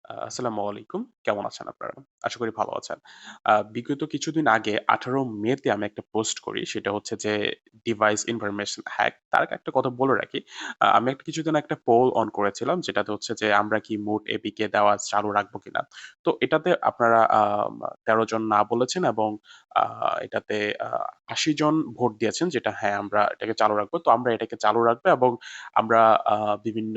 আসসালামু আলাইকুম। কেমন আছেন আপনারা? আশা করি ভালো আছেন। বিগত কিছুদিন আগে ১৮ মে তে আমি একটা পোস্ট করি। সেটা হচ্ছে যে ডিভাইস ইনফরমেশন হ্যাক। তার আগে একটা কথা বলে রাখি। আমি কিছুদিন একটা পোল অন করেছিলাম যেটাতে হচ্ছে যে আমরা কি মোট এপিকে দেওয়া চালু রাখবো কিনা। তো এটাতে আপনারা ১৩ জন না বলেছেন এবং আ এটাতে আ ৮০ জন ভোট দিয়েছেন যেটা হ্যাঁ, আমরা এটাকে চালু রাখবো। তো আমরা এটাকে চালু রাখবো এবং আমরা আ বিভিন্ন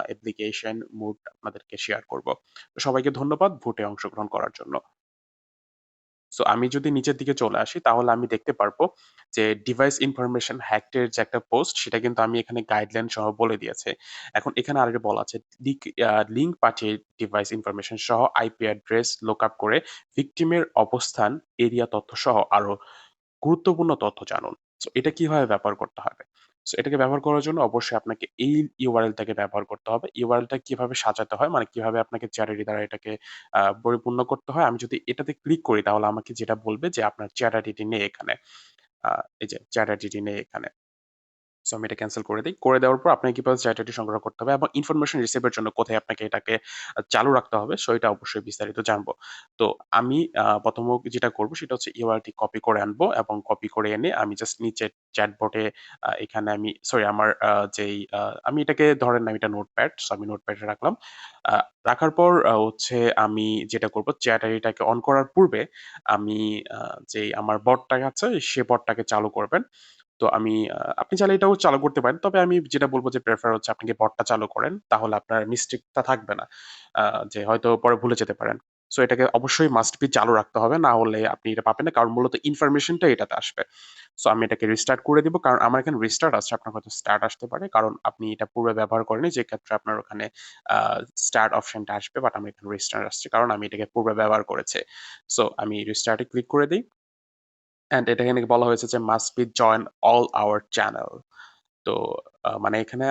অ্যাপ্লিকেশন মোড আপনাদেরকে শেয়ার করব। তো সবাইকে ধন্যবাদ ভোটে অংশগ্রহণ করার জন্য। সো আমি যদি নিচের দিকে চলে আসি তাহলে আমি দেখতে পারবো যে ডিভাইস ইনফরমেশন হ্যাকড এর যে একটা পোস্ট সেটা কিন্তু আমি এখানে গাইডলাইন সহ বলে দিয়েছি। এখন এখানে আরেকটা বলা আছে লিংক পাঠিয়ে ডিভাইস ইনফরমেশন সহ আইপি অ্যাড্রেস লুকআপ করে ভিকটিমের অবস্থান, এরিয়া তথ্য সহ আরো গুরুত্বপূর্ণ তথ্য জানুন। সো এটা কিভাবে ব্যবহার করতে হবে? সো এটাকে ব্যবহার করার জন্য অবশ্যই আপনাকে এই ইউআরএল টাকে ব্যবহার করতে হবে। ইউআরএল টা কিভাবে সাজাতে হয় মানে কিভাবে আপনাকে চ্যাটারি দ্বারা এটাকে পরিপূর্ণ করতে হয়। আমি যদি এটাতে ক্লিক করি তাহলে আমাকে যেটা বলবে যে আপনার চ্যাটারিটি নেই এখানে। আ এই যে চ্যাটারিটি নেই এখানে। সো আমি এটা ক্যানসেল করে দেই। করে দেওয়ার পর আপনাকে কিভাবে ডাটাটি সংগ্রহ করতে হবে এবং ইনফরমেশন রিসিভ এর জন্য কোথায় আপনাকে এটাকে চালু রাখতে হবে সো এটা অবশ্যই বিস্তারিত জানবো। তো আমি প্রথম যেটা করব সেটা হচ্ছে ইউআরএল টি কপি করে আনবো এবং কপি করে এনে আমি জাস্ট নিচে চ্যাটবটে এখানে আমি সরি আমার যেই আমি এটাকে ধরেন না এটা নোটপ্যাড। সো আমি নোটপ্যাডে রাখলাম। আ রাখার পর হচ্ছে আমি যেটা করব চ্যাটারিটাকে অন করার পূর্বে আমি আ যেই আমার বটটা আছে সে বটটাকে চালু করবেন। তো আমি আপনি চাইলে এটাও চালু করতে পারেন। তবে আমি যেটা বলব যে প্রেফার হচ্ছে আপনি কি বটটা চালু করেন। তাহলে আপনার মিস্টেকটা থাকবে না। আ যে হয়তো পরে ভুলে যেতে পারেন। সো এটাকে অবশ্যই মাস্ট বি চালু রাখতে হবে। না হলে আপনি এটা পাবেন না। কারণ মূলত ইনফরমেশনটা এটাতে আসবে। সো আমি এটাকে রিস্টার্ট করে দিব। কারণ আমার এখানে রিস্টার্ট আসছে। আপনার হয়তো স্টার্ট আসতে পারে। কারণ আপনি এটা পূর্বে ব্যবহার করেননি। যে ক্ষেত্রে আপনার ওখানে আ স্টার্ট অপশনটা আসবে। বাট আমার এখানে রিস্টার্ট আসছে। কারণ আমি এটাকে পূর্বে ব্যবহার করেছি। সো আমি রিস্টার্ট এ ক্লিক করে দেই। অ্যান্ড এটা এখানে বলা হয়েছে যে must be join all our channel. তো মানে এখানে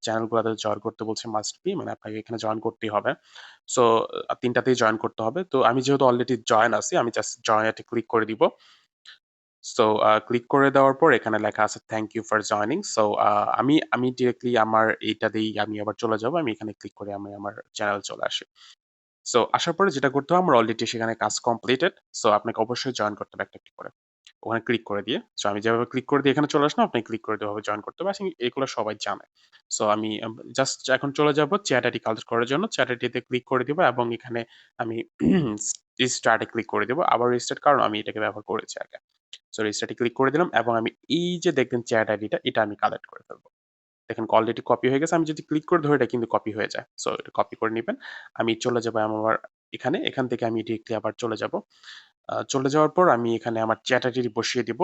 চ্যানেলগুলাতে জয়েন করতে বলছে মাস্ট বি মানে আপনাকে এখানে জয়েন করতেই হবে। সো ৩ টাতেই জয়েন করতে হবে। তো আমি যেহেতু অলরেডি জয়েন আছি আমি জাস্ট জয়েন এ ক্লিক করে দিব। সো ক্লিক করে দেওয়ার পর এখানে লেখা আছে thank you for joining. So আমি ডিরেক্টলি আমার এইটা দিয়েই আমি আবার চলে যাবো। আমি এখানে ক্লিক করে আমি আমার চ্যানেল চলে আসি। সো আসার পরে যেটা করতে হবে আমার অলরেডি সেখানে কাজ কমপ্লিটেড। সো আপনাকে অবশ্যই জয়েন করতে হবে একটা, একটা করে। ওখানে ক্লিক করে দিয়ে। সো আমি যেভাবে ক্লিক করে দিয়ে এখানে চলে আসলাম, আপনি ক্লিক করে দিয়ে ওভাবে জয়েন করতে হবে। আই থিংক এগুলো সবাই জানে। সো আমি জাস্ট এখন চলে যাব চ্যাট-আইডি কালেক্ট করার জন্য। চ্যাট-আইডিতে ক্লিক করে দিব এবং এখানে আমি রিস্টার্ট এ ক্লিক করে দিব। আবার রিস্টার্ট কারণ আমি এটাকে ব্যবহার করেছি আগে। সো রিস্টার্ট এ ক্লিক করে দিলাম এবং আমি এই যে দেখবেন চ্যাট-আইডিটা এটা আমি কালেক্ট করে ফেলব। দেখেন অলরেডি কপি হয়ে গেছে। আমি যদি ক্লিক করে ধরি এটা কিন্তু কপি হয়ে যায়। সো এটা কপি করে নিবেন। আমি চলে যাবো আমার এখানে। এখান থেকে আমি ডিরেক্টলি আবার চলে যাব। চলে যাওয়ার পর আমি এখানে আমার চ্যাট-আইডি বসিয়ে দিব।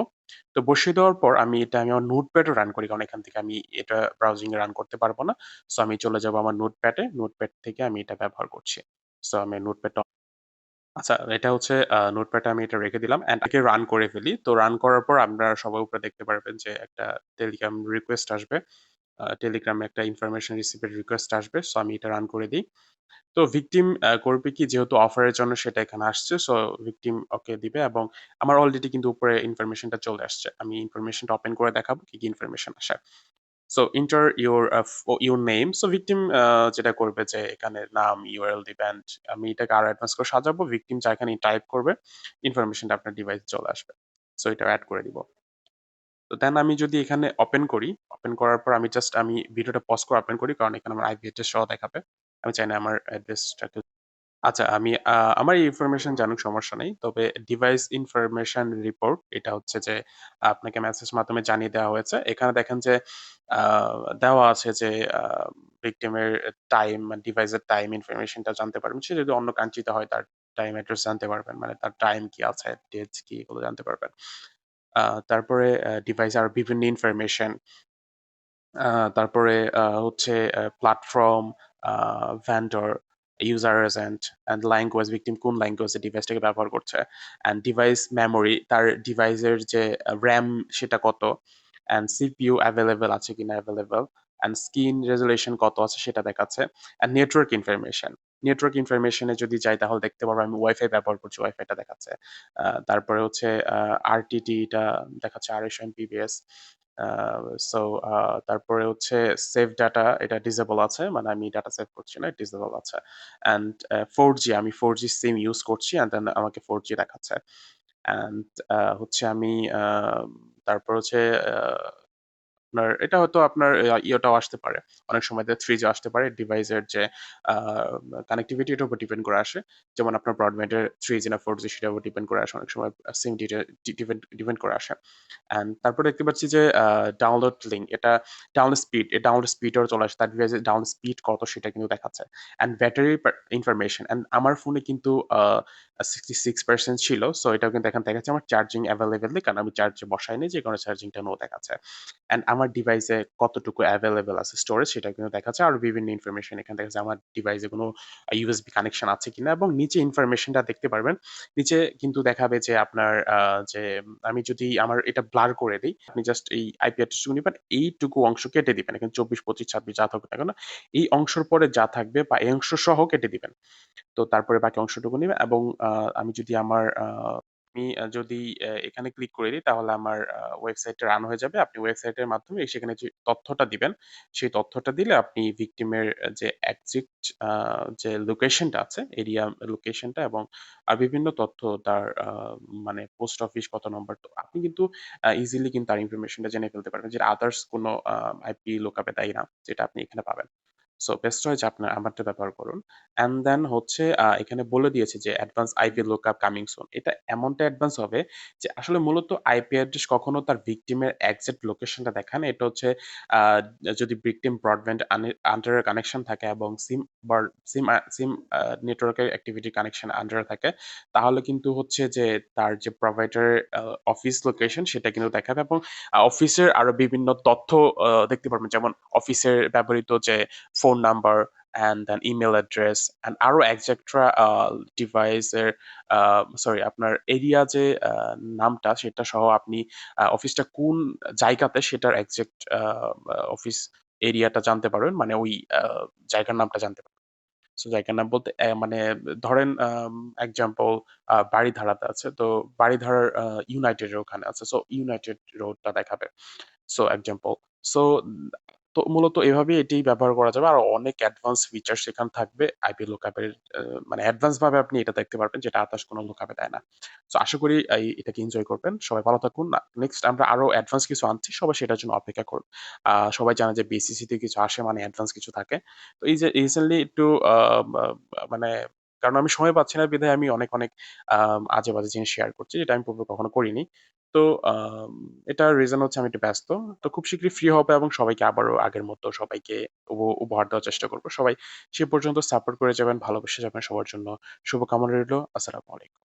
তো বসিয়ে দেওয়ার পর আমি আমার নোটপ্যাডে রান করি। কারণ এখান থেকে আমি এটা ব্রাউজিং এ রান করতে পারব না। সো আমি চলে যাব আমার নোটপ্যাডে। নোটপ্যাড থেকে আমি এটা ব্যবহার করছি। সো আমি নোটপ্যাডটা আচ্ছা এটা হচ্ছে নোটপ্যাডে আমি এটা রেখে দিলাম অ্যান্ড এটাকে রান করে ফেলি। তো রান করার পর আপনারা সবাই উপরে দেখতে পারবেন যে একটা টেলিগ্রাম রিকোয়েস্ট আসবে। টেলিগ্রামে একটা ইনফরমেশন রিসিভ এর রিকোয়েস্ট আসবে। সো আমি এটা রান করে দেই। তো ভিকটিম করবে কি যেহেতু অফারের জন্য সেটা এখানে আসছে। সো ভিকটিম ওকে দিবে এবং আমার অলরেডি কিন্তু উপরে ইনফরমেশনটা চলে আসছে। আমি ইনফরমেশনটা ওপেন করে দেখাবো কি, কি ইনফরমেশন আসে। So enter your name. So victim যেটা করবে যে এখানে নাম, ইউআরএল দিবে অ্যান্ড আমি এটাকে আরো অ্যাডভান্স করে সাজাবো। ভিকটিম যা এখানে টাইপ করবে, ইনফরমেশনটা আপনার ডিভাইসে চলে আসবে। সো এটা এড করে দিব। তো দেন আমি যদি এখানে ওপেন করি, ওপেন করার পর আমি ভিডিওটা পজ করে ওপেন করি। কারণ এখানে আমার আইপি অ্যাড্রেস সহ দেখাবে। আমি চাই না আমার অ্যাড্রেসটাকে আচ্ছা আমি আমার এই ইনফরমেশন জানুক সমস্যা নেই। তবে ডিভাইস ইনফরমেশন রিপোর্ট এটা হচ্ছে যে আপনাকে মেসেজ মাধ্যমে জানিয়ে দেওয়া হয়েছে। এখানে দেখেন যে আ দেওয়া আছে যে আ ভিকটিম এর টাইম, ডিভাইসের টাইম ইনফরমেশনটা জানতে পারবেন। সে যদি অন্য কান্ট্রিতে হয় তার টাইম অ্যাড্রেস জানতে পারবেন। মানে তার টাইম কি আছে, ডেটস কি এগুলো জানতে পারবেন। তারপরে ডিভাইসে আরো বিভিন্ন ইনফরমেশন আ তারপরে হচ্ছে platform, a vendor, user agent and language victim কোন ল্যাঙ্গুয়েজে ডিভাইসটাকে ব্যবহার করছে। অ্যান্ড ডিভাইস মেমোরি তার ডিভাইসের যে RAM সেটা কত অ্যান্ড সিপিইউ এভেইলেবল আছে কিনা এভেইলেবল অ্যান্ড স্ক্রিন রেজোলিউশন কত আছে সেটা দেখাচ্ছে। And network information. Network information এ যদি যাই তাহলে দেখতে পারবো আমি ওয়াইফাই ব্যবহার করছি, ওয়াইফাইটা দেখাচ্ছে। তারপরে হচ্ছে আ RTT টা দেখাচ্ছে ২৫০ Mbps আ সো তারপরে হচ্ছে সেভ ডাটা এটা ডিসেবল আছে। মানে আমি ডাটা সেভ করছি না, ডিসেবল আছে। অ্যান্ড 4G আমি 4G সিম ইউজ করছি অ্যান্ড দেন আমাকে 4G দেখাচ্ছে। অ্যান্ড হচ্ছে আমি আ তারপর হচ্ছে আ আপনার এটা হয়তো আপনার ইয়েটাও আসতে পারে। অনেক সময় 3G আসতে পারে। ডিভাইসের যে আ কানেক্টিভিটি এটার উপর ডিপেন্ড করে আসে। যেমন আপনার ব্রডব্যান্ডের 3G না 4G সেটার উপর ডিপেন্ড করে আসে। অনেক সময় সিম ডিপেন্ড করে আসে। অ্যান্ড তারপরে দেখতে পাচ্ছি যে ডাউনলোড লিঙ্ক এটা ডাউনলোড স্পিডও চলে আসে। তার ডিভাইসের ডাউনলোড স্পিড কত সেটা কিন্তু দেখাচ্ছে। অ্যান্ড ব্যাটারি ইনফরমেশন অ্যান্ড আমার ফোনে কিন্তু 66% ছিল। সো এটাও কিন্তু এখানে দেখাচ্ছে আমার চার্জিং এভেইলেবল কারণ আমি চার্জে বসাইনি যে কারণে চার্জিংটা নো দেখাচ্ছে। অ্যান্ড আমার ডিভাইসে কতটুকু এভেইলেবল আছে স্টোরেজ সেটা কিন্তু দেখাচ্ছে। আর বিভিন্ন ইনফরমেশন এখানে দেখাচ্ছে আমার ডিভাইসে কোনো ইউএসবি কানেকশন আছে কিনা এবং নিচে ইনফরমেশনটা দেখতে পারবেন। নিচে কিন্তু দেখাবে যে আপনার যে আমি যদি আমার এটা ব্লার করে দেই, আপনি জাস্ট এই আইপি অ্যাড্রেসটুকু নিবেন, এইটুকু অংশ কেটে দিবেন। এখানে ২৪, ২৫, ২৬ যা থাকুক না কেন, এই অংশের পরে যা থাকবে বা এই অংশ সহ কেটে দিবেন। তো তারপরে বাকি অংশটুকু নিবে এবং আমি যদি আমার আমি যদি এখানে ক্লিক করে দিই তাহলে আমার ওয়েবসাইটটা রান হয়ে যাবে। আপনি ওয়েবসাইটের মাধ্যমে সেখানে যে তথ্যটা দিবেন, সেই তথ্যটা দিলে আপনি ভিকটিমের যে এক্সাক্ট যে লোকেশনটা আছে, এরিয়া লোকেশনটা এবং বিভিন্ন তথ্য তার মানে পোস্ট অফিস কত নম্বর। তো আপনি কিন্তু ইজিলি কিন্তু তার ইনফরমেশনটা জেনে ফেলতে পারবেন। যেটা আদার্স কোনো আইপি লুকআপ এ দেয় না, যেটা আপনি এখানে পাবেন। সো বেস্ট হয় যে আপনার আমারটা ব্যবহার করুন। অ্যান্ড দেন হচ্ছে এখানে বলে দিয়েছে যে advance IP lookup coming soon. এটা এমনটা অ্যাডভান্স হবে যে আসলে মূলত আইপি অ্যাড্রেস কখনো তার ভিকটিমের এক্সাক্ট লোকেশনটা দেখায় না। এটা হচ্ছে আ যদি ভিকটিম ব্রডব্যান্ড আন্ডারে কানেকশন থাকে এবং সিম নেটওয়ার্কের অ্যাক্টিভিটি কানেকশন আন্ডারে থাকে, তাহলে কিন্তু হচ্ছে যে তার যে প্রোভাইডারের অফিস লোকেশন সেটা কিন্তু দেখাবে এবং অফিসের আরো বিভিন্ন তথ্য দেখতে পারবেন। যেমন অফিসের ব্যবহৃত যে phone number and then email address and আরো এক্সেট্রা ডিভাইসের সরি আপনার এরিয়া যে নামটা সেটা সহ আপনি অফিসটা কোন জায়গাতে সেটার এক্সাক্ট অফিস এরিয়াটা জানতে পারবেন। মানে ওই জায়গার নামটা জানতে পারবেন। সো জায়গার নাম বলতে মানে ধরেন এক্সাম্পল বারিধারাতে আছে। তো বারিধারার ইউনাইটেড এর ওখানে আছে। সো ইউনাইটেড রোডটা দেখাবে। So example. সো তো মূলত এভাবেই এটি ব্যবহার করা যাবে। আরো অনেক অ্যাডভান্স ফিচার সেখানে থাকবে। আইপি লুকআপ এর মানে অ্যাডভান্স ভাবে আপনি এটা দেখতে পারবেন যেটা আদার্স কোনো লুকআপ এ দেয় না। সো আশা করি এটাকে এনজয় করবেন। সবাই ভালো থাকুন। নেক্সট আমরা আরো অ্যাডভান্স কিছু আনছি। সবাই সেটার জন্য অপেক্ষা করুন। সবাই জানে যে বিসিসি তে কিছু আসে মানে অ্যাডভান্স কিছু থাকে। তো এই যে রিসেন্টলি একটু আ বা মানে কারণ আমি সময় পাচ্ছি না বিধায় আমি অনেক আজে-বাজে জিনিস শেয়ার করছি যেটা আমি পূর্বে কখনো করিনি। তো এটার রিজন হচ্ছে আমি একটু ব্যস্ত। তো খুব শীঘ্রই ফ্রি হবো এবং সবাইকে আবারও আগের মতো সবাইকে উপহার দেওয়ার চেষ্টা করব। সবাই সে পর্যন্ত সাপোর্ট করে যাবেন, ভালোবেসে যাবেন সবার জন্য শুভকামনা রইলো। আসসালামু আলাইকুম।